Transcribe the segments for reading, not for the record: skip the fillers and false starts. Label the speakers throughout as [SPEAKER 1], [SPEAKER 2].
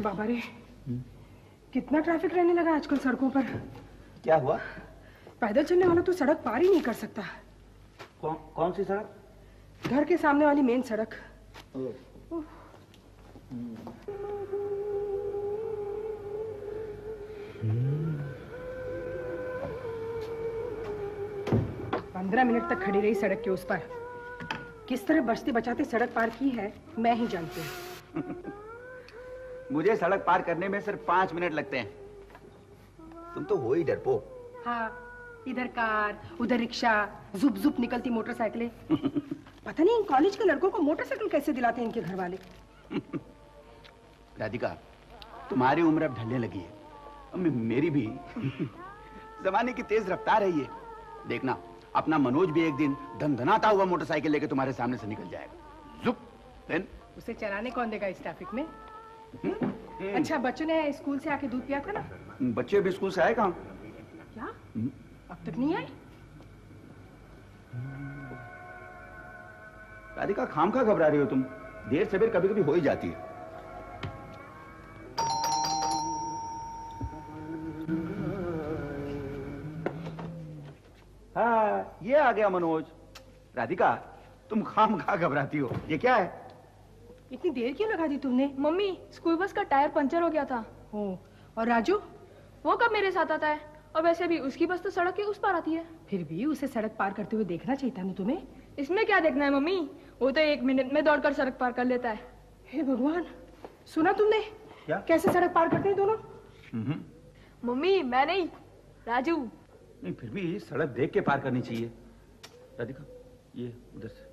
[SPEAKER 1] बाबा रे, कितना ट्रैफिक रहने लगा आजकल सड़कों पर।
[SPEAKER 2] क्या हुआ?
[SPEAKER 1] पैदल चलने वाला तो सड़क पार ही नहीं कर सकता।
[SPEAKER 2] कौन सी सड़क?
[SPEAKER 1] घर के सामने वाली मेन सड़क। 15 मिनट तक खड़ी रही सड़क के उस पर। किस तरह बचते बचाते सड़क पार की है मैं ही जानती हूँ।
[SPEAKER 2] मुझे सड़क पार करने में सिर्फ 5 मिनट लगते हैं। तुम तो हो ही डरपोक।
[SPEAKER 1] हाँ, इधर कार उधर रिक्शा, जुप जुप निकलती मोटरसाइकिलें। पता नहीं इन कॉलेज के लड़कों को मोटरसाइकिल कैसे दिलाते हैं इनके घर वाले।
[SPEAKER 2] राधिका, तुम्हारी उम्र अब ढलने लगी है, मेरी भी। जमाने की तेज रफ्तार है ये। देखना, अपना मनोज भी एक दिन धनधनाता हुआ मोटरसाइकिल लेके तुम्हारे सामने से निकल जाएगा। जुप देन।
[SPEAKER 1] उसे चलाने कौन देगा इस ट्रैफिक में? अच्छा, बच्चों ने स्कूल से आके दूध पिया था ना?
[SPEAKER 2] बच्चे भी स्कूल से आए कहाँ?
[SPEAKER 1] क्या? अब तक नहीं आए?
[SPEAKER 2] राधिका, खामखा घबरा रही हो तुम। देर सवेर कभी कभी हो ही जाती है। हाँ, ये आ गया मनोज। राधिका, तुम खामखा घबराती हो। ये क्या है?
[SPEAKER 1] इतनी देर क्यों लगा दी तुमने?
[SPEAKER 3] मम्मी, स्कूल बस का टायर पंचर हो गया था।
[SPEAKER 1] ओ, और राजू?
[SPEAKER 3] वो कब मेरे साथ आता है? और वैसे भी उसकी बस तो सड़क के उस पार आती है।
[SPEAKER 1] फिर भी उसे सड़क पार करते हुए देखना चाहिए था ना तुम्हें।
[SPEAKER 3] इसमें क्या देखना है मम्मी? वो तो 1 मिनट में दौड़कर सड़क पार कर लेता है।
[SPEAKER 1] हे भगवान, सुना तुमने?
[SPEAKER 2] क्या?
[SPEAKER 1] कैसे सड़क पार करते हैं दोनों?
[SPEAKER 3] मम्मी, मैं नहीं, राजू।
[SPEAKER 2] नहीं, फिर भी सड़क देख के पार करनी चाहिए। राधिका, ये उधर से।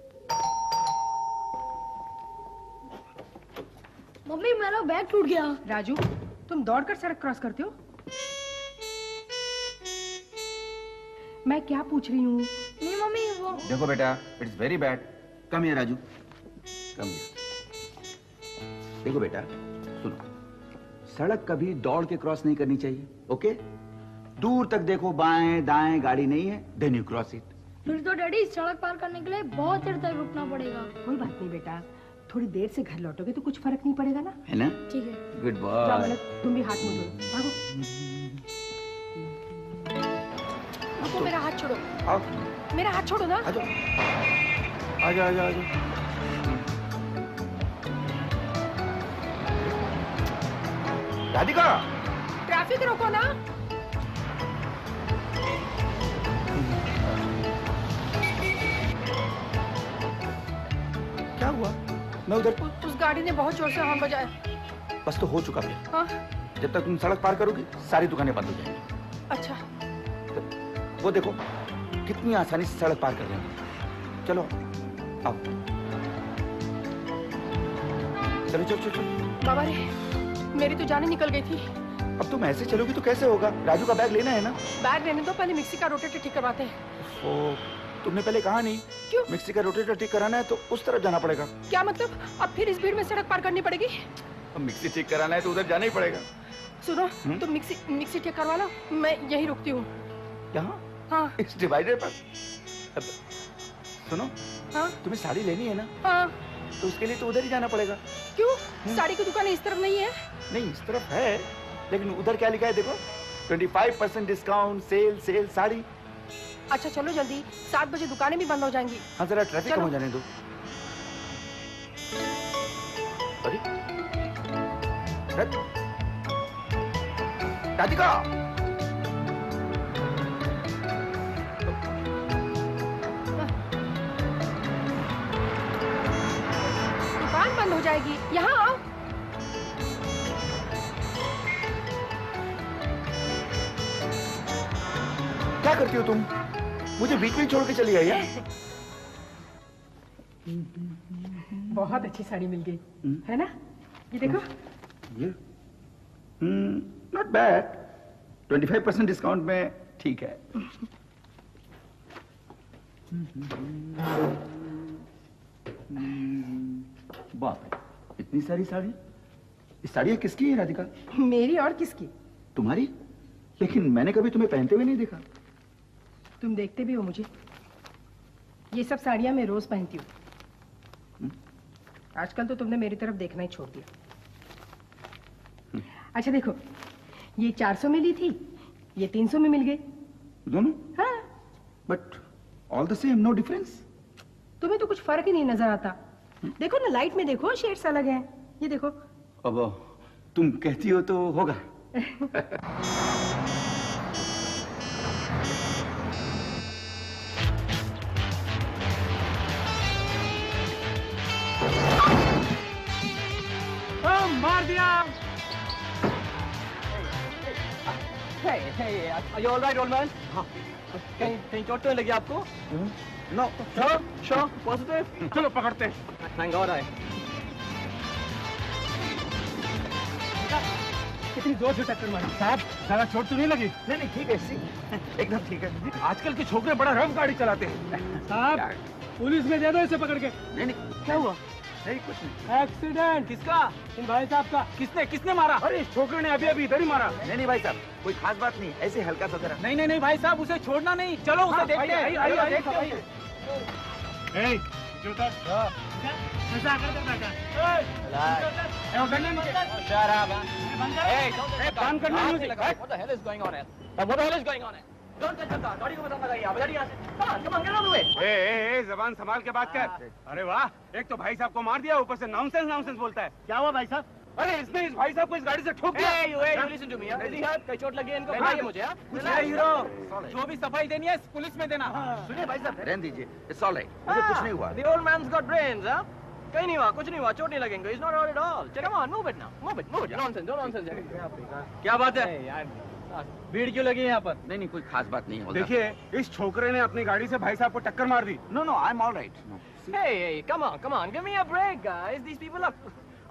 [SPEAKER 3] मम्मी, मेरा बैग टूट गया।
[SPEAKER 1] राजू, तुम दौड़कर सड़क क्रॉस करते हो? मैं क्या पूछ रही हूँ?
[SPEAKER 3] नहीं मम्मी, वो
[SPEAKER 2] देखो बेटा, it's very bad. Come here Raju, come here. देखो बेटा, सुनो, सड़क कभी दौड़ के क्रॉस नहीं करनी चाहिए। ओके? दूर तक देखो, बाएं दाएं गाड़ी नहीं है, देन यू क्रॉस इट।
[SPEAKER 3] फिर तो डैडी, सड़क पार करने के लिए बहुत देर तक रुकना पड़ेगा।
[SPEAKER 1] कोई बात नहीं बेटा, थोड़ी देर से घर लौटोगे तो कुछ फर्क नहीं पड़ेगा ना?
[SPEAKER 2] है ना?
[SPEAKER 3] ठीक है।
[SPEAKER 2] Good boy.
[SPEAKER 1] तुम भी हाथ मुंह धो, भागो। रुको, मेरा हाथ छोड़ो।
[SPEAKER 2] आओ।
[SPEAKER 1] मेरा हाथ छोड़ो ना।
[SPEAKER 2] आजा आजा आजा आजा। राधिका,
[SPEAKER 1] ट्रैफिक रोको ना।
[SPEAKER 2] क्या हुआ? मैं उधर।
[SPEAKER 1] उस गाड़ी ने बहुत जोर से हॉर्न बजाया।
[SPEAKER 2] बस तो हो चुका फिर।
[SPEAKER 1] हाँ?
[SPEAKER 2] जब तक तुम सड़क पार करोगी, सारी दुकानें बंद हो जाएंगी।
[SPEAKER 1] अच्छा।
[SPEAKER 2] वो देखो, कितनी आसानी से सड़क पार कर रहे हैं। चलो, आओ। चलो चलो चलो चलो।
[SPEAKER 1] बाबा रे, मेरी तो जान निकल गई थी।
[SPEAKER 2] अब तुम ऐसे चलोगी तो कैसे होगा? राजू का बैग लेना है ना?
[SPEAKER 1] बैग लेने दो, पहले मिक्सी का रोटेटर ठीक करवाते हैं।
[SPEAKER 2] ओ, तुमने पहले कहा नहीं?
[SPEAKER 1] क्यों?
[SPEAKER 2] मिक्सी का रोटेटर ठीक कराना है तो उस तरफ जाना पड़ेगा।
[SPEAKER 1] क्या मतलब? अब फिर इस भीड़ में सड़क पार करनी पड़ेगी?
[SPEAKER 2] अब मिक्सी ठीक कराना है तो उधर जाना ही पड़ेगा।
[SPEAKER 1] सुनो, तुम मिक्सी ठीक करवा लो, मैं यही रुकती हूँ।
[SPEAKER 2] यहाँ?
[SPEAKER 1] हाँ।
[SPEAKER 2] इस डिवाइडर पर? अब सुनो,
[SPEAKER 1] हाँ?
[SPEAKER 2] तुम्हें साड़ी लेनी है ना?
[SPEAKER 1] हाँ।
[SPEAKER 2] तो उसके लिए तो उधर ही जाना पड़ेगा।
[SPEAKER 1] क्यों? साड़ी की दुकान इस तरफ नहीं है?
[SPEAKER 2] नहीं, इस तरफ है, लेकिन उधर क्या लिखा है देखो, 25% डिस्काउंट, सेल सेल साड़ी।
[SPEAKER 1] अच्छा चलो जल्दी, 7 बजे दुकानें भी बंद हो जाएंगी।
[SPEAKER 2] हाँ, जरा ट्रैफिक कम हो जाने दो। अरे राधिका,
[SPEAKER 1] दुकान बंद हो जाएगी, यहाँ आओ।
[SPEAKER 2] क्या करती हो तुम? मुझे बीच में छोड़ के चली आई है?
[SPEAKER 1] बहुत अच्छी साड़ी मिल गई, है ना? ये देखो।
[SPEAKER 2] ये नॉट बैड, 25% डिस्काउंट में ठीक है। बाप रे, इतनी सारी साड़ी। ये साड़ियाँ किसकी है राधिका?
[SPEAKER 1] मेरी और किसकी?
[SPEAKER 2] तुम्हारी? लेकिन मैंने कभी तुम्हें पहनते हुए नहीं देखा।
[SPEAKER 1] तुम देखते भी हो मुझे। ये सब साड़ियाँ मैं रोज पहनती हूँ। आजकल तो तुमने मेरी तरफ देखना ही छोड़ दिया। अच्छा देखो, ये 400 में ली थी, ये 300 में मिल गई।
[SPEAKER 2] दोनों?
[SPEAKER 1] हाँ।
[SPEAKER 2] But all the same, no difference.
[SPEAKER 1] तुम्हें तो कुछ फर्क ही नहीं नजर आता। देखो ना, लाइट में देखो, शेड्स अलग हैं। ये देखो।
[SPEAKER 2] अब तुम कहती हो तो होगा।
[SPEAKER 4] मार दिया।
[SPEAKER 5] Are you all right, old man? कहीं चोट तो नहीं लगी आपको?
[SPEAKER 2] नो।
[SPEAKER 5] Sure, positive.
[SPEAKER 4] चलो पकड़ते हैं।
[SPEAKER 5] Thank God I.
[SPEAKER 4] कितनी जोर से टक्कर मारी साहब, ज्यादा चोट तो नहीं लगी?
[SPEAKER 2] नहीं ठीक है, एकदम ठीक है।
[SPEAKER 4] आजकल के छोकरे बड़ा रफ गाड़ी चलाते हैं। साहब, पुलिस में दे दो इसे पकड़ के।
[SPEAKER 2] नहीं
[SPEAKER 5] क्या हुआ?
[SPEAKER 2] नहीं कुछ नहीं।
[SPEAKER 4] एक्सीडेंट। किसका? इन भाई साहब का। किसने मारा? अरे इस छोकरे ने अभी इधर ही मारा।
[SPEAKER 2] नहीं भाई साहब, कोई खास बात नहीं, ऐसे हल्का सा जरा।
[SPEAKER 4] नहीं भाई साहब, उसे छोड़ना नहीं। चलो उसे देखते हैं।
[SPEAKER 5] What the hell is going on here? What the hell is going on here? Don't touch the car. गाड़ी को बंद लगाइए आप। इधर यहाँ से। Come on, get out of the way.
[SPEAKER 4] ए, जबान संभाल के बात कर। अरे वाह, एक तो भाई साहब को मार दिया, ऊपर से नॉनसेंस बोलता है।
[SPEAKER 5] क्या हुआ भाई साहब?
[SPEAKER 4] अरे इसने इस भाई साहब को इस गाड़ी से ठोक दिया।
[SPEAKER 5] Hey, listen to me. कहीं चोट लगी है इनको? बताइए मुझे।
[SPEAKER 4] हीरो, जो भी सफाई देनी है पुलिस में देना।
[SPEAKER 2] सुनिए भाई साहब, रहने दीजिए, इट्स ऑल राइट, मुझे कुछ नहीं हुआ।
[SPEAKER 5] The old man's got brains, huh? कहीं नहीं हुआ, कुछ नहीं हुआ, चोट नहीं लगेंगे। He's not hurt at all. Come on, move it now. Move it. Nonsense, don't nonsense. क्या बात है? यार, भीड़ क्यों लगी है यहाँ पर?
[SPEAKER 2] नहीं कोई खास बात नहीं होगा।
[SPEAKER 4] देखिए, इस छोकरे ने अपनी गाड़ी से भाई साहब को टक्कर मार दी।
[SPEAKER 2] No I am all right.
[SPEAKER 5] Hey, come on, give me a break, guys. These people are.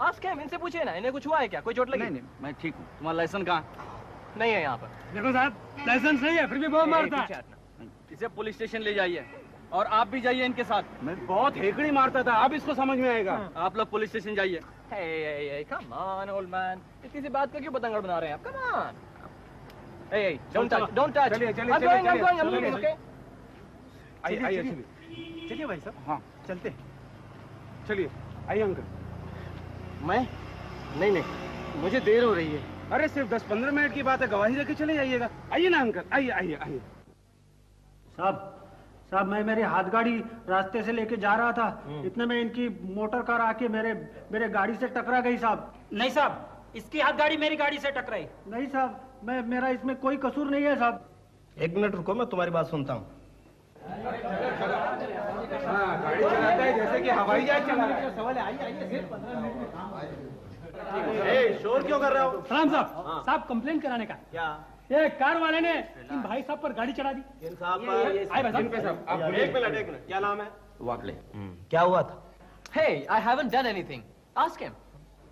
[SPEAKER 5] Ask him, इनसे पूछे ना, इन्हें कुछ हुआ है क्या? कोई चोट लगी?
[SPEAKER 2] नहीं मैं ठीक हूँ।
[SPEAKER 5] तुम्हारा लाइसेंस कहाँ? नहीं है यहाँ पर।
[SPEAKER 4] देखो साहब, लाइसेंस नहीं है, फिर भी बहुत मारता है।
[SPEAKER 5] इसे पुलिस स्टेशन ले जाइए और आप भी जाइए इनके साथ।
[SPEAKER 4] मैं बहुत हेकड़ी मारता था, अब इसको समझ में आएगा।
[SPEAKER 5] आप लोग पुलिस स्टेशन जाइए। Hey, come on, old man. इतनी सी बात का क्यों पतंगड़ बना रहे हैं आप? Come on. Hey, don't touch.
[SPEAKER 4] चलिए,
[SPEAKER 5] I'm going, okay?
[SPEAKER 4] आइए चलिए भाई साहब। हाँ चलते, चलिए आइए अंकल।
[SPEAKER 5] मैं? नहीं, मुझे देर हो रही है।
[SPEAKER 4] अरे सिर्फ 10-15 मिनट की बात है, गवाही लेके चले जाइएगा। आइए ना अंकल, आइए।
[SPEAKER 6] साहब मैं मेरी हाथ गाड़ी रास्ते से लेके जा रहा था, इतने में इनकी मोटर कार आके मेरे गाड़ी से टकरा गई साहब।
[SPEAKER 7] नहीं साहब, इसकी हाथ गाड़ी मेरी गाड़ी से टकराई।
[SPEAKER 6] नहीं साहब, मेरा इसमें कोई कसूर नहीं है साहब।
[SPEAKER 5] एक मिनट रुको, मैं तुम्हारी बात सुनता हूँ।
[SPEAKER 4] हाँ, गाड़ी चलाता है जैसे कि हवाई जहाज चला रहा है।
[SPEAKER 6] सवाल है, आइए।
[SPEAKER 5] शोर क्यों कर रहे हो?
[SPEAKER 6] सलाम साहब। साहब कंप्लेंट कराने का।
[SPEAKER 5] क्या?
[SPEAKER 6] ये कार वाले ने इन भाई साहब पर गाड़ी चढ़ा दी।
[SPEAKER 5] इन साहब पर?
[SPEAKER 6] आए भाई साहब।
[SPEAKER 4] आप
[SPEAKER 5] एक मिनट, क्या नाम है?
[SPEAKER 2] वाकले।
[SPEAKER 5] क्या हुआ था? Hey, I haven't done anything. Ask him.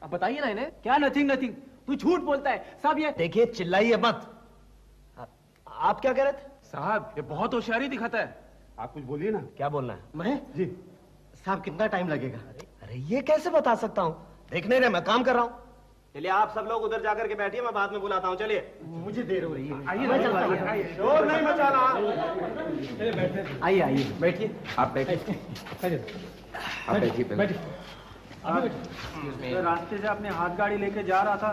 [SPEAKER 5] अब बताइए ना इन्हें।
[SPEAKER 6] क्या नथिंग? तू झूठ बोलता है साहब। ये
[SPEAKER 5] देखिए, चिल्लाइए मत। आप क्या कह रहे थे?
[SPEAKER 4] साहब ये बहुत होशियारी दिखाता है, आप कुछ बोलिए ना।
[SPEAKER 5] क्या बोलना है?
[SPEAKER 6] मैं
[SPEAKER 4] जी
[SPEAKER 5] साहब, कितना टाइम लगेगा? अरे ये कैसे बता सकता हूँ? देख नहीं रहे, मैं काम कर रहा हूँ। चलिए आप सब लोग उधर जाकर के बैठिए, मैं बाद में बुलाता हूँ। चलिए,
[SPEAKER 6] मुझे देर हो रही है।
[SPEAKER 4] आइए।
[SPEAKER 5] शोर नहीं मचाना।
[SPEAKER 6] आइए बैठिए।
[SPEAKER 2] आप बैठिए।
[SPEAKER 6] मैं रास्ते से अपने हाथ गाड़ी लेके जा रहा था,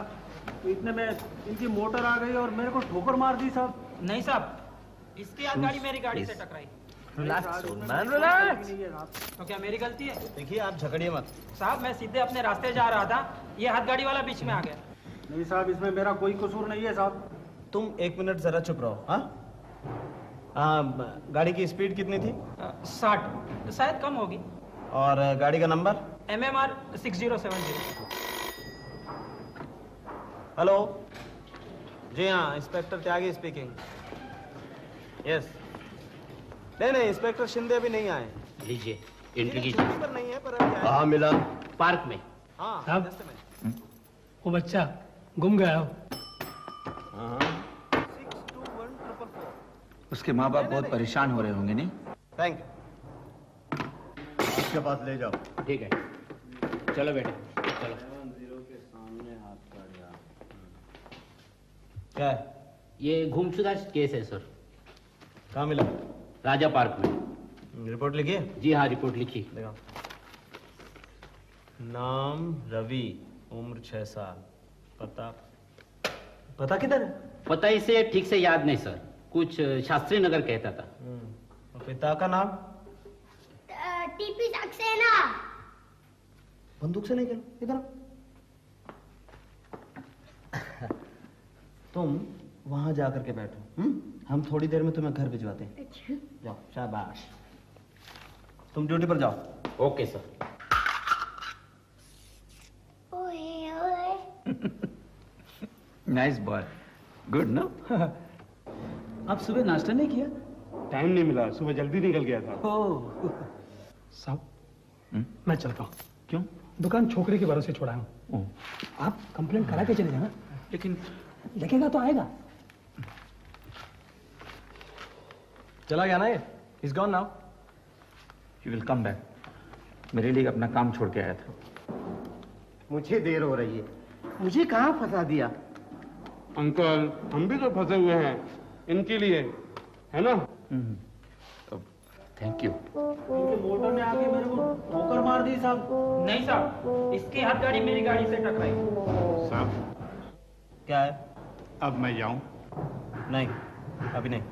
[SPEAKER 6] तो इतने में इनकी मोटर आ गई और मेरे को ठोकर मार दी साहब।
[SPEAKER 7] नहीं साहब, इसकी हाथ गाड़ी मेरी गाड़ी से टकराई।
[SPEAKER 5] Relax man, relax.
[SPEAKER 7] तो क्या मेरी गलती है?
[SPEAKER 5] देखिए आप झगड़िए मत।
[SPEAKER 7] साहब मैं सीधे अपने रास्ते जा रहा था, ये हाथ गाड़ी वाला बीच में आ गया।
[SPEAKER 6] नहीं साहब, इसमें मेरा कोई कसूर नहीं है साहब।
[SPEAKER 5] तुम एक मिनट जरा चुप रहो। हाँ, गाड़ी की स्पीड कितनी थी?
[SPEAKER 7] 60, शायद कम होगी।
[SPEAKER 5] और गाड़ी का नंबर?
[SPEAKER 7] MMR 6070।
[SPEAKER 5] हेलो जी हाँ, इंस्पेक्टर त्यागी स्पीकिंग। यस। नहीं, इंस्पेक्टर शिंदे अभी नहीं आए।
[SPEAKER 8] लीजिए एंट्री
[SPEAKER 5] छुट्टी
[SPEAKER 8] कीजिए।
[SPEAKER 5] पर नहीं है, पर अभी आए।
[SPEAKER 8] कहाँ मिला? पार्क में।
[SPEAKER 5] हाँ,
[SPEAKER 6] साहब।
[SPEAKER 5] just a minute।
[SPEAKER 6] वो बच्चा गुम गया हो।
[SPEAKER 5] 62144।
[SPEAKER 2] उसके माँ बाप बहुत परेशान हो रहे होंगे, नहीं?
[SPEAKER 5] Thank you.
[SPEAKER 8] उसके पास ले जाओ। ठीक है, चलो बेटे चलो।
[SPEAKER 5] क्या है?
[SPEAKER 8] ये गुमशुदा केस है सर,
[SPEAKER 5] कहाँ मिला?
[SPEAKER 8] राजा पार्क में।
[SPEAKER 5] रिपोर्ट लिखी है?
[SPEAKER 8] जी हाँ, रिपोर्ट लिखी।
[SPEAKER 5] देखो। नाम रवि, उम्र 6 साल, पता
[SPEAKER 6] पता किधर है?
[SPEAKER 7] पता इसे ठीक से याद नहीं सर, कुछ शास्त्री नगर कहता था।
[SPEAKER 6] पिता का नाम?
[SPEAKER 9] टीपी सक्सेना।
[SPEAKER 6] बंदूक से नहीं खेलो, इधर तुम वहां जाकर के बैठो। हम थोड़ी देर में तुम्हें घर भिजवाते हैं। जाओ, शाबाश। तुम ड्यूटी पर जाओ।
[SPEAKER 7] Okay sir.
[SPEAKER 9] ओए ओए।
[SPEAKER 2] Nice boy, good no.
[SPEAKER 6] आप सुबह नाश्ता नहीं किया?
[SPEAKER 4] टाइम नहीं मिला, सुबह जल्दी निकल गया था।
[SPEAKER 6] साहब
[SPEAKER 10] मैं चलता हूँ।
[SPEAKER 2] क्यों?
[SPEAKER 10] दुकान छोकरे के भरोसे छोड़ा हूँ। आप कंप्लेंट करा के चले जाना।
[SPEAKER 2] लेकिन
[SPEAKER 10] लिखेगा तो आएगा।
[SPEAKER 5] चला गया ना ये? He's gone now.
[SPEAKER 2] You will come back. मेरे लिए अपना काम छोड़ के आया था।
[SPEAKER 8] मुझे देर हो रही है। मुझे कहाँ फंसा दिया?
[SPEAKER 4] अंकल, हम भी तो फंसे हुए हैं इनके लिए, है ना?
[SPEAKER 2] Thank you.
[SPEAKER 6] इनके मोटर ने आके मेरे को ठोकर मार दी साहब।
[SPEAKER 7] नहीं साहब, इसकी हाथ गाड़ी मेरी गाड़ी से टकराई।
[SPEAKER 8] साहब,
[SPEAKER 6] क्या है?
[SPEAKER 8] अब मैं जाऊं?
[SPEAKER 6] नहीं, अभी नहीं।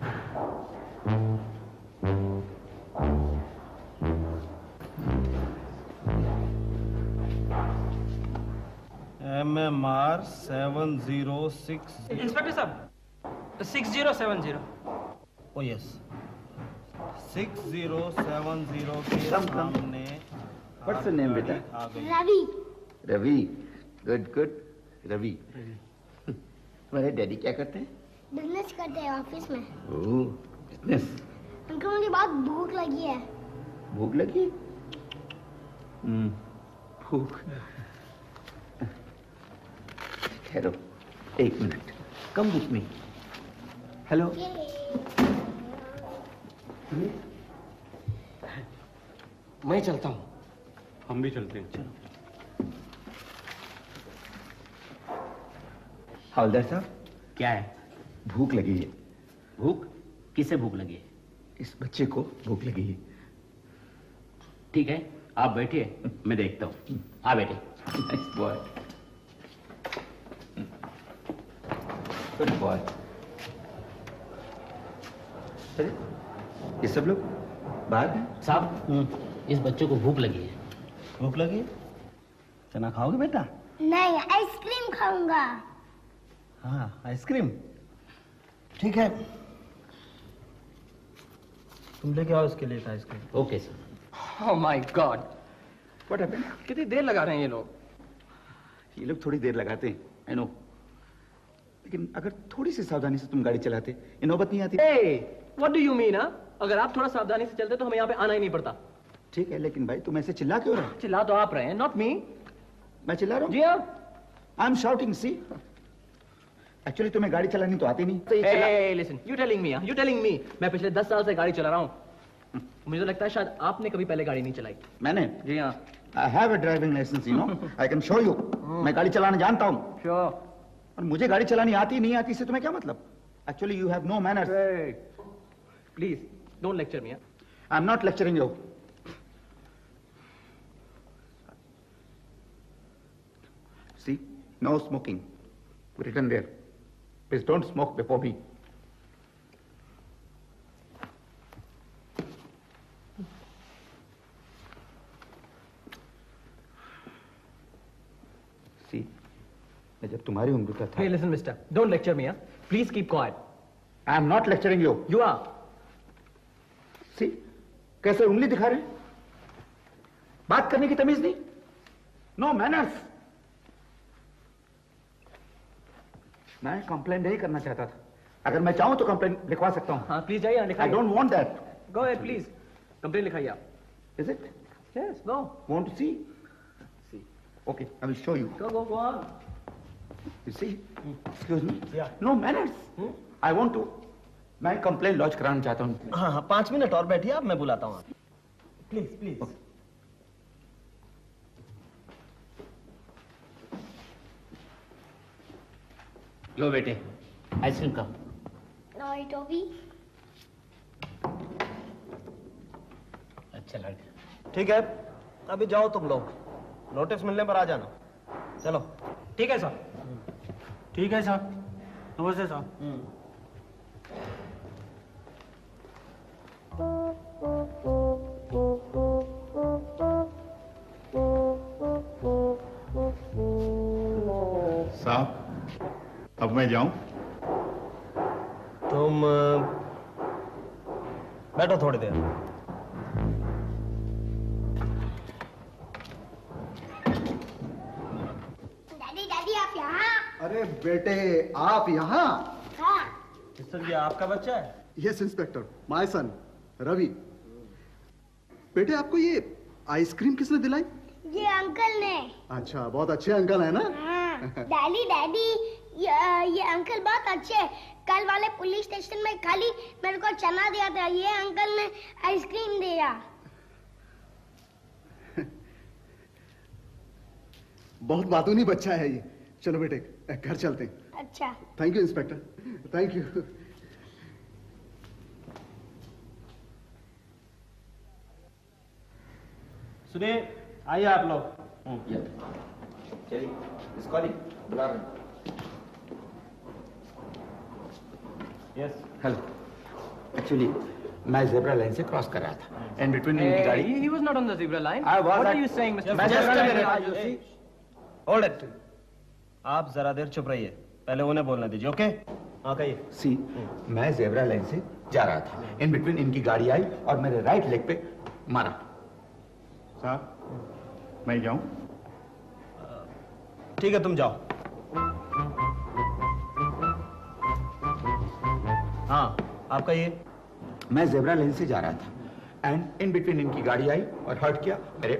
[SPEAKER 6] MMR 706।
[SPEAKER 7] इंस्पेक्टर साहब, 6070।
[SPEAKER 6] ओ यस, 6070 के सामने।
[SPEAKER 2] व्हाट्स योर नेम बेटा?
[SPEAKER 9] रवि।
[SPEAKER 2] Ravi, good good. रवि, तुम्हारे डैडी क्या करते हैं?
[SPEAKER 9] बिजनेस करते हैं ऑफिस में।
[SPEAKER 2] ओह, बिजनेस।
[SPEAKER 9] अंकल मुझे बहुत भूख लगी है।
[SPEAKER 2] भूख लगी? भूख। ठहरो, एक minute. Come with me. Hello.
[SPEAKER 10] मैं चलता हूँ।
[SPEAKER 4] हम भी चलते हैं। चलो।
[SPEAKER 2] हवलदार साहब,
[SPEAKER 7] क्या है?
[SPEAKER 2] भूख लगी है।
[SPEAKER 7] भूख? किसे भूख लगी है?
[SPEAKER 2] इस बच्चे को भूख लगी है।
[SPEAKER 7] ठीक है, आप बैठिए, मैं देखता हूँ। आ बेटे।
[SPEAKER 2] Nice boy, good boy. अरे, ये सब लोग बाहर हैं?
[SPEAKER 7] साहब, इस बच्चे को भूख लगी है।
[SPEAKER 6] भूख लगी? चना खाओगे बेटा?
[SPEAKER 9] नहीं, आइसक्रीम खाऊंगा।
[SPEAKER 6] हाँ, आइसक्रीम। ठीक है, तुम लेके आओ इसके लिए ice cream.
[SPEAKER 7] Okay sir.
[SPEAKER 5] Oh my God.
[SPEAKER 2] What happened?
[SPEAKER 5] कितनी देर लगा रहे हैं ये लोग?
[SPEAKER 2] ये लोग थोड़ी देर लगाते हैं, I know. लेकिन अगर थोड़ी सी सावधानी से तुम गाड़ी चलाते, ये नौबत नहीं आती।
[SPEAKER 5] Hey, what do you mean, huh? अगर आप थोड़ा सावधानी से चलते तो हमें यहाँ पे आना ही नहीं पड़ता।
[SPEAKER 2] ठीक है, लेकिन भाई तुम ऐसे चिल्ला क्यों रहे हो?
[SPEAKER 5] चिल्ला तो आप रहे हैं, not me.
[SPEAKER 2] मैं चिल्ला रहा हूँ?
[SPEAKER 5] जी हाँ।
[SPEAKER 2] I'm shouting, see? एक्चुअली तुम्हें गाड़ी चलानी तो आती नहीं। तो ये
[SPEAKER 5] Hey, listen, you telling me, huh? You telling me. मैं पिछले 10 साल से गाड़ी चला रहा हूँ। मुझे तो लगता है शायद आपने कभी पहले गाड़ी नहीं चलाई।
[SPEAKER 2] मैंने?
[SPEAKER 5] जी हाँ।
[SPEAKER 2] I have a driving license, you know. I can show you. मैं गाड़ी चलाना जानता हूँ।
[SPEAKER 5] Sure.
[SPEAKER 2] और मुझे गाड़ी चलानी आती नहीं आती से तुम्हें क्या मतलब? Actually, you have no manners.
[SPEAKER 5] Hey, please, don't lecture me, huh?
[SPEAKER 2] I'm not lecturing you. See, no smoking. Written there. Please don't smoke before me. See, मैं जब तुम्हारी उम्र का था।
[SPEAKER 5] Hey, listen, mister, don't lecture me, huh? Please keep quiet.
[SPEAKER 2] I am not lecturing you.
[SPEAKER 5] You are.
[SPEAKER 2] See, कैसे उंगली दिखा रहे हैं? बात करने की तमीज नहीं? No manners. मैं कंप्लेंट नहीं करना चाहता था। अगर मैं चाहूं तो कंप्लेंट लिखवा सकता हूं।
[SPEAKER 5] हाँ, प्लीज जाइए,
[SPEAKER 2] I
[SPEAKER 5] लिखाइए।
[SPEAKER 2] don't want that.
[SPEAKER 5] Go ahead, please. Complaint लिखाइए आप।
[SPEAKER 2] Is it?
[SPEAKER 5] Yes, go.
[SPEAKER 2] Want to see? See. Okay, I will show you.
[SPEAKER 5] Go on.
[SPEAKER 2] You see? Excuse me? Yeah. No manners. I want to. मैं complaint launch कराना चाहता हूँ।
[SPEAKER 6] हाँ हाँ, 5 minute और बैठिए आप, मैं बुलाता हूँ। Please please.
[SPEAKER 7] लो बेटे, आइसक्रीम का।
[SPEAKER 9] और टॉफी।
[SPEAKER 7] अच्छा लड़का।
[SPEAKER 6] ठीक है, अभी जाओ तुम लोग, नोटिस मिलने पर आ जाना। चलो।
[SPEAKER 7] ठीक है सर।
[SPEAKER 6] ठीक है साहब। नमस्ते साहब।
[SPEAKER 8] साहब अब मैं जाऊं?
[SPEAKER 6] तुम बैठो थोड़ी देर।
[SPEAKER 9] डैडी डैडी आप यहाँ?
[SPEAKER 11] अरे बेटे आप यहाँ?
[SPEAKER 9] हाँ।
[SPEAKER 6] मिस्टर ये आपका बच्चा है?
[SPEAKER 11] Yes inspector, my son Ravi. बेटे आपको ये आइसक्रीम किसने दिलाई?
[SPEAKER 9] ये अंकल ने।
[SPEAKER 11] अच्छा, बहुत अच्छे अंकल है ना?
[SPEAKER 9] हाँ। डैडी डैडी ये अंकल बहुत अच्छे हैं। कल वाले पुलिस स्टेशन में खाली मेरे को चना दिया था, ये अंकल ने आइसक्रीम दिया।
[SPEAKER 11] बहुत बातूनी बच्चा है ये। चलो बेटे घर चलते हैं।
[SPEAKER 9] अच्छा।
[SPEAKER 11] Thank you inspector, thank you.
[SPEAKER 6] सुनिए, आइए आप लोग।
[SPEAKER 2] चलिए, इस कॉलिंग बुला रहे हैं।
[SPEAKER 6] यस।
[SPEAKER 2] हेलो, एक्चुअली मैं ज़ेब्रा लाइन से क्रॉस कर रहा था एंड बिटवीन इनकी गाड़ी।
[SPEAKER 5] He was not on the zebra line.
[SPEAKER 2] I was
[SPEAKER 5] What
[SPEAKER 2] at-
[SPEAKER 5] are you saying, Mr.
[SPEAKER 2] मैं
[SPEAKER 5] Just
[SPEAKER 2] zebra
[SPEAKER 5] a
[SPEAKER 2] line
[SPEAKER 5] minute.
[SPEAKER 2] पे था, you see?
[SPEAKER 6] Hold it. आप जरा देर चुप रहिए, पहले उन्हें बोलने दीजिए। ओके? हाँ कहिए।
[SPEAKER 2] सी, मैं ज़ेब्रा लाइन से जा रहा था, इन बिटवीन इनकी गाड़ी आई और मेरे राइट लेग पे मारा।
[SPEAKER 8] साहब मैं जाऊं?
[SPEAKER 6] ठीक है, तुम जाओ। हाँ, आपका ये?
[SPEAKER 2] मैं ज़ेब्रा लाइन से जा रहा था एंड इन बिटवीन इनकी गाड़ी आई और हर्ट किया मेरे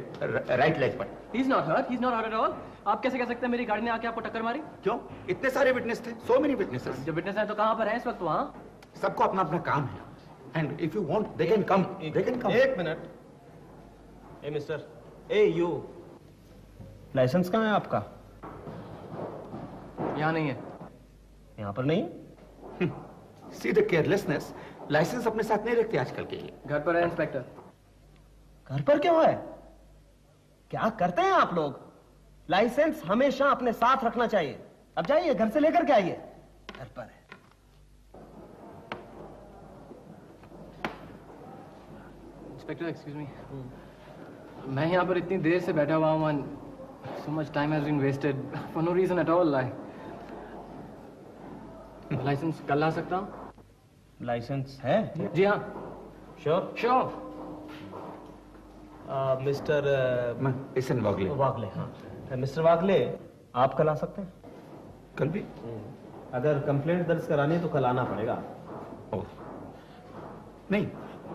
[SPEAKER 2] राइट लेग पर।
[SPEAKER 5] He's not hurt. He's not hurt at all. आप कैसे कह सकते हैं मेरी गाड़ी ने आके आपको टक्कर मारी?
[SPEAKER 2] क्यों? इतने सारे विटनेस थे, so many witnesses।
[SPEAKER 5] जो विटनेस है तो कहाँ पर है इस वक्त वहाँ?
[SPEAKER 2] सबको अपना अपना काम है and if you want they can come, they can come.
[SPEAKER 6] एक मिनट। ए मिस्टर, ए यू, लाइसेंस कहाँ है आपका?
[SPEAKER 5] यहाँ नहीं है।
[SPEAKER 6] यहाँ पर नहीं?
[SPEAKER 2] सी द केयरलेसनेस, लाइसेंस अपने साथ नहीं रखते आजकल के ये।
[SPEAKER 5] घर पर है इंस्पेक्टर।
[SPEAKER 6] घर पर क्यों है? क्या करते हैं आप लोग? लाइसेंस हमेशा अपने साथ रखना चाहिए। अब जाइए, घर से लेकर के आइए। घर पर है।
[SPEAKER 5] इंस्पेक्टर एक्सक्यूज मी, मैं यहाँ पर इतनी देर से बैठा हुआ हूँ and so much time has been wasted for no reason at all. Licence कल ला सकता हूँ?
[SPEAKER 6] लाइसेंस है?
[SPEAKER 5] जी हाँ।
[SPEAKER 6] श्योर?
[SPEAKER 5] श्योर।
[SPEAKER 6] मिस्टर
[SPEAKER 2] इसन वागले।
[SPEAKER 6] वागले, हाँ। मिस्टर वागले, आप कल आ सकते हैं?
[SPEAKER 2] कल भी?
[SPEAKER 6] अगर कंप्लेंट दर्ज करानी है तो कल आना पड़ेगा।
[SPEAKER 2] ओह नहीं,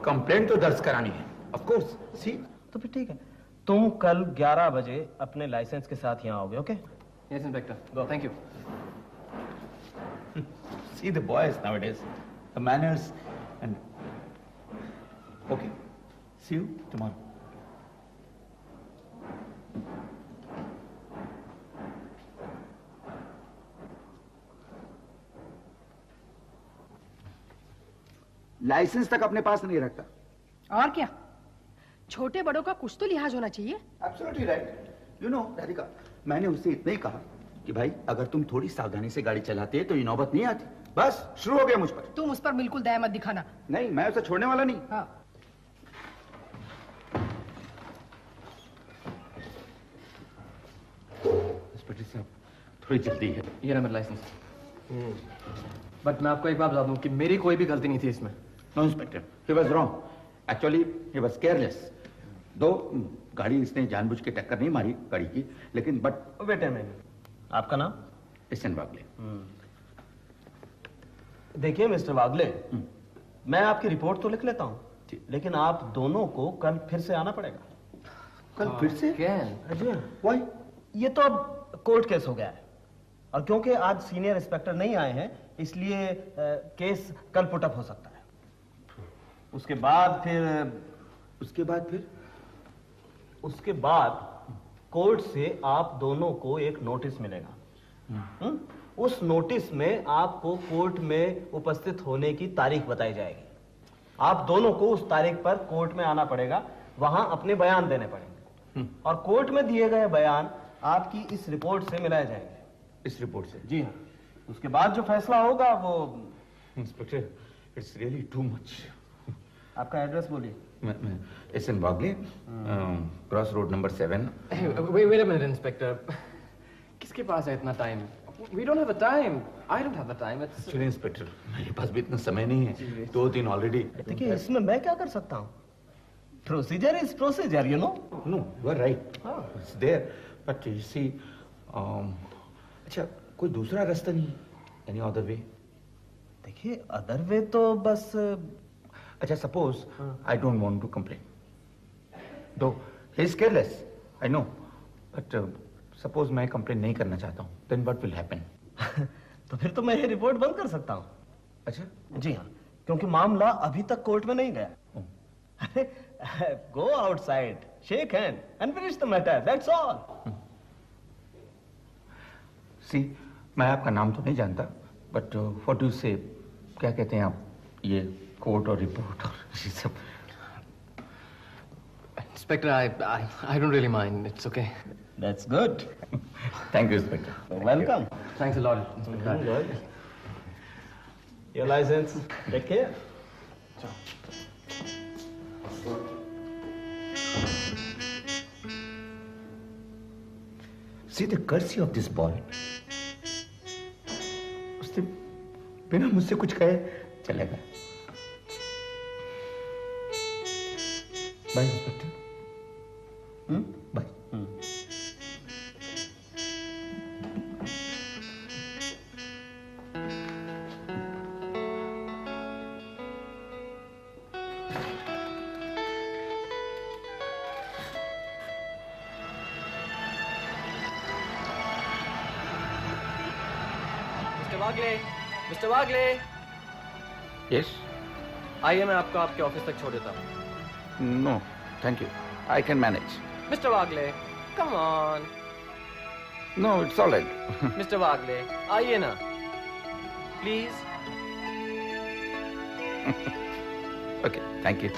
[SPEAKER 2] कंप्लेंट तो दर्ज करानी है ऑफ कोर्स। सी,
[SPEAKER 6] तो फिर ठीक है, तुम कल 11 बजे अपने लाइसेंस के साथ यहाँ आओगे। Okay?
[SPEAKER 5] Yes inspector, thank you.
[SPEAKER 2] See the boys nowadays, the manners and okay, see you tomorrow. Licence तक अपने पास नहीं रखता।
[SPEAKER 1] और क्या, छोटे बड़ों का कुछ तो लिहाज होना चाहिए।
[SPEAKER 2] Absolutely right. You know, Radhika, मैंने उससे इतना ही कहा कि भाई अगर तुम थोड़ी सावधानी से गाड़ी चलाते तो ये नौबत नहीं आती। बस शुरू हो गया मुझ पर।
[SPEAKER 1] तुम उस पर बिल्कुल दया मत दिखाना।
[SPEAKER 2] नहीं, मैं उसे छोड़ने वाला नहीं।
[SPEAKER 1] हाँ।
[SPEAKER 2] इंस्पेक्टर साहब, थोड़ी जल्दी है।
[SPEAKER 5] ये रहा मेरा लाइसेंस। बट मैं आपको एक बात बता दूं कि मेरी कोई भी गलती नहीं थी इसमें।
[SPEAKER 2] No inspector, he was wrong. Actually he was careless. दो गाड़ी इसने जानबूझ के टक्कर नहीं मारी गाड़ी की, लेकिन बट
[SPEAKER 6] वेट अ मिनट, आपका नाम?
[SPEAKER 2] इसन वागले।
[SPEAKER 6] देखिए मिस्टर वागले, मैं आपकी रिपोर्ट तो लिख लेता हूँ, लेकिन आप दोनों को कल फिर से आना पड़ेगा।
[SPEAKER 2] कल फिर से?
[SPEAKER 6] जी वाई? ये तो अब कोर्ट केस हो गया है, और क्योंकि आज सीनियर इंस्पेक्टर नहीं आए हैं, इसलिए केस कल पुटअप हो सकता है। उसके बाद कोर्ट से आप दोनों को एक नोटिस मिलेगा। उस नोटिस में आपको कोर्ट में उपस्थित होने की तारीख बताई जाएगी। आप दोनों को उस तारीख पर कोर्ट में आना पड़ेगा, वहां अपने बयान देने पड़ेंगे, और कोर्ट में दिए गए बयान आपकी इस रिपोर्ट से मिलाए जाएंगे।
[SPEAKER 2] इस रिपोर्ट से?
[SPEAKER 6] जी हाँ। उसके बाद जो फैसला होगा वो।
[SPEAKER 2] Inspector, it's really too much.
[SPEAKER 6] आपका एड्रेस बोलिए।
[SPEAKER 2] It's in Wagle, cross road number 7।
[SPEAKER 5] Wait a minute, Inspector. किसके पास है इतना time? We don't have the time. I don't have the time. It's...
[SPEAKER 2] चलिए इंस्पेक्टर, मेरे पास भी इतना समय नहीं है। 2-3 ऑलरेडी।
[SPEAKER 6] देखिए, इसमें मैं क्या कर सकता हूँ? Procedure is procedure, you know.
[SPEAKER 2] No, you are right, it's there, but you see, अच्छा कोई दूसरा रास्ता नहीं? Any other way?
[SPEAKER 6] देखिए, अदर वे तो बस,
[SPEAKER 2] अच्छा suppose I don't want to complain, though he is careless, I know, but suppose मैं कंप्लेन नहीं करना चाहता हूँ, देन व्हाट विल हैपन?
[SPEAKER 6] तो फिर तो मैं ये रिपोर्ट बंद कर सकता हूँ।
[SPEAKER 2] अच्छा?
[SPEAKER 6] जी हाँ, क्योंकि मामला अभी तक कोर्ट में नहीं गया। Go outside, shake hand and finish the matter, that's all.
[SPEAKER 2] See, मैं आपका नाम तो नहीं जानता, बट व्हाट डू से, क्या कहते हैं आप, ये कोर्ट और रिपोर्ट और ये सब?
[SPEAKER 5] Inspector, I don't really mind. It's okay.
[SPEAKER 6] That's good.
[SPEAKER 2] Thank you, Inspector.
[SPEAKER 6] Welcome.
[SPEAKER 5] Thanks a lot, Inspector.
[SPEAKER 6] Your license. Take care.
[SPEAKER 2] See the courtesy of this boy. उसने बिना मुझसे कुछ कहे चला गया। Bye inspector. Bye.
[SPEAKER 5] Mister Wagle.
[SPEAKER 2] Yes.
[SPEAKER 5] आइए, मैं आपको आपके ऑफिस तक छोड़ देता हूँ।
[SPEAKER 2] No, thank you, I can manage.
[SPEAKER 5] Mister Wagle, come on.
[SPEAKER 2] No, it's all right.
[SPEAKER 5] Mister Wagle, आइए ना, please.
[SPEAKER 2] Okay, thank you.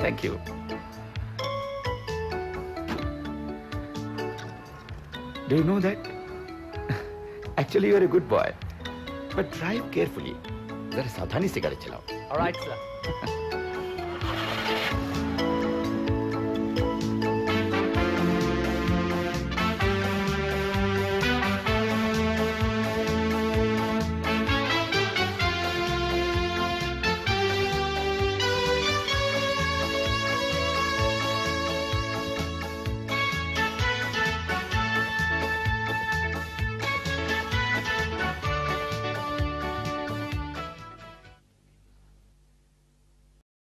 [SPEAKER 2] Thank you. Do you know that? Actually, you're a good boy, but drive carefully. जरा सावधानी से गाड़ी चलाओ।
[SPEAKER 5] All right, sir.